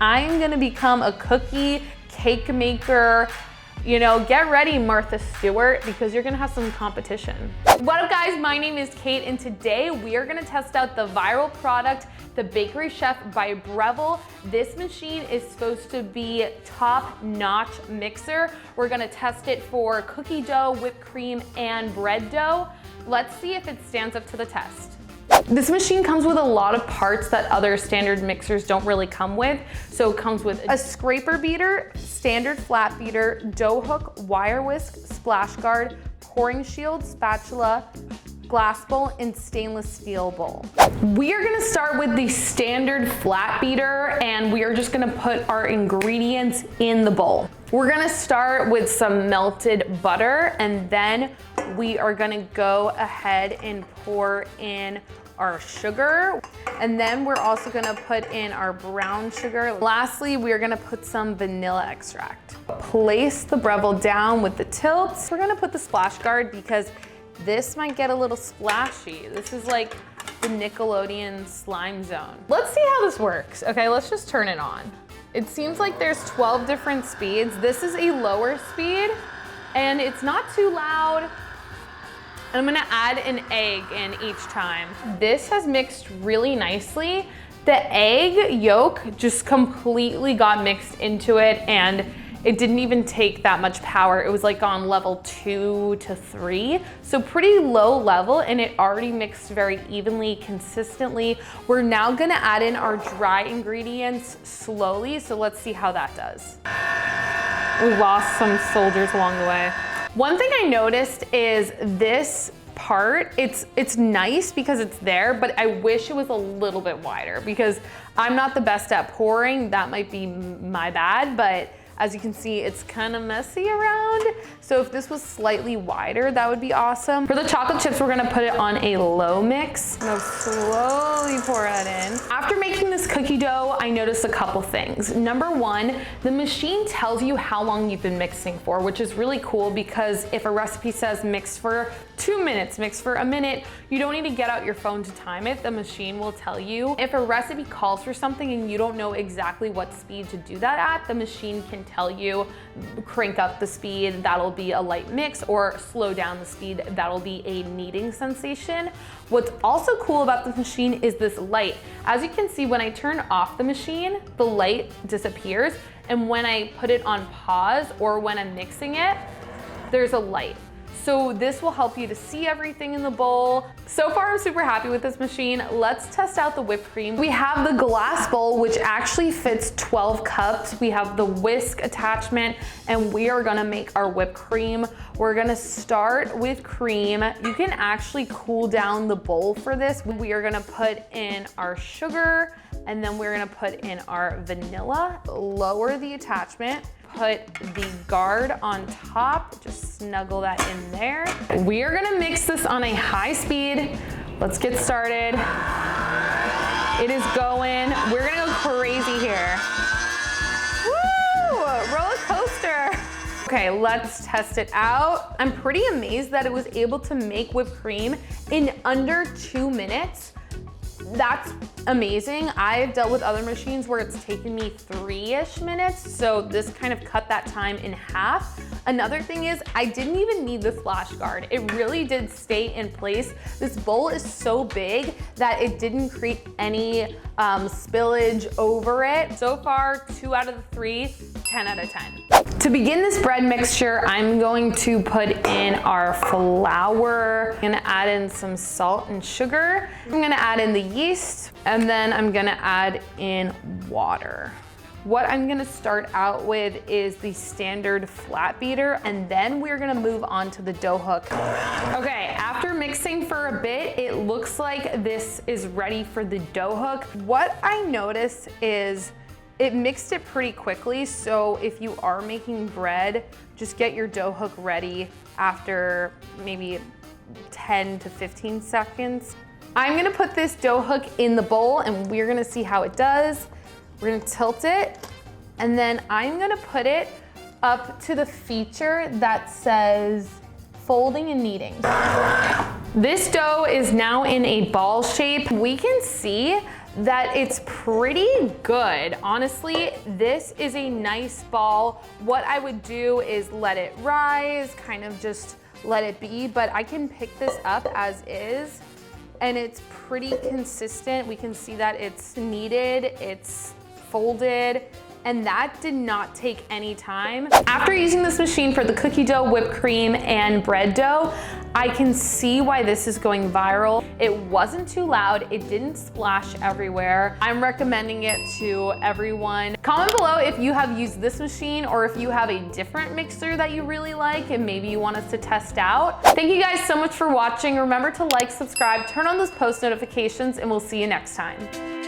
I am gonna become a cookie cake maker. You know, get ready, Martha Stewart, because you're gonna have some competition. What up, guys? My name is Kate, and today we are gonna test out the viral product, the Bakery Chef by Breville. This machine is supposed to be top-notch mixer. We're gonna test it for cookie dough, whipped cream, and bread dough. Let's see if it stands up to the test. This machine comes with a lot of parts that other standard mixers don't really come with. So it comes with a scraper beater, standard flat beater, dough hook, wire whisk, splash guard, pouring shield, spatula, glass bowl, and stainless steel bowl. We are gonna start with the standard flat beater, and we are just gonna put our ingredients in the bowl. We're gonna start with some melted butter, and then we are gonna go ahead and pour in our sugar, and then we're also gonna put in our brown sugar. Lastly, we are gonna put some vanilla extract. Place the Breville down with the tilts. We're gonna put the splash guard because this might get a little splashy. This is like the Nickelodeon slime zone. Let's see how this works. Okay, let's just turn it on. It seems like there's 12 different speeds. This is a lower speed, and it's not too loud. I'm gonna add an egg in each time. This has mixed really nicely. The egg yolk just completely got mixed into it, and it didn't even take that much power. It was like on level 2 to 3. So pretty low level, and it already mixed very evenly, consistently. We're now gonna add in our dry ingredients slowly. So let's see how that does. We lost some soldiers along the way. One thing I noticed is this part, it's nice because it's there, but I wish it was a little bit wider because I'm not the best at pouring. That might be my bad, but as you can see, it's kind of messy around. So if this was slightly wider, that would be awesome. For the chocolate chips, we're gonna put it on a low mix. I'm gonna slowly pour that in. After making this cookie dough, I noticed a couple things. Number one, the machine tells you how long you've been mixing for, which is really cool because if a recipe says mix for 2 minutes, mix for a minute, you don't need to get out your phone to time it. The machine will tell you. If a recipe calls for something and you don't know exactly what speed to do that at, the machine can tell you, crank up the speed, that'll be a light mix, or slow down the speed, that'll be a kneading sensation. What's also cool about this machine is this light. As you can see, when I turn off the machine, the light disappears, and when I put it on pause or when I'm mixing it, there's a light. So this will help you to see everything in the bowl. So far, I'm super happy with this machine. Let's test out the whipped cream. We have the glass bowl, which actually fits 12 cups. We have the whisk attachment, and we are gonna make our whipped cream. We're gonna start with cream. You can actually cool down the bowl for this. We are gonna put in our sugar, and then we're gonna put in our vanilla, lower the attachment, put the guard on top, just snuggle that in there. We are gonna mix this on a high speed. Let's get started. It is going. We're gonna go crazy here. Woo! Roller coaster. Okay, let's test it out. I'm pretty amazed that it was able to make whipped cream in under 2 minutes. That's amazing. I've dealt with other machines where it's taken me 3-ish minutes, so this kind of cut that time in half. Another thing is I didn't even need the splash guard. It really did stay in place. This bowl is so big that it didn't create any spillage over it. So far, 2 out of the 3, 10 out of 10. To begin this bread mixture, I'm going to put in our flour. I'm gonna add in some salt and sugar. I'm gonna add in the yeast, and then I'm gonna add in water. What I'm gonna start out with is the standard flat beater, and then we're gonna move on to the dough hook. Okay, after mixing for a bit, it looks like this is ready for the dough hook. What I noticed is it mixed it pretty quickly, so if you are making bread, just get your dough hook ready after maybe 10 to 15 seconds. I'm gonna put this dough hook in the bowl, and we're gonna see how it does. We're gonna tilt it, and then I'm gonna put it up to the feature that says folding and kneading. This dough is now in a ball shape. We can see that it's pretty good. Honestly, this is a nice ball. What I would do is let it rise, kind of just let it be, but I can pick this up as is and it's pretty consistent. We can see that it's kneaded, it's folded, and that did not take any time. After using this machine for the cookie dough, whipped cream, and bread dough, I can see why this is going viral. It wasn't too loud, it didn't splash everywhere. I'm recommending it to everyone. Comment below if you have used this machine or if you have a different mixer that you really like and maybe you want us to test out. Thank you guys so much for watching. Remember to like, subscribe, turn on those post notifications, and we'll see you next time.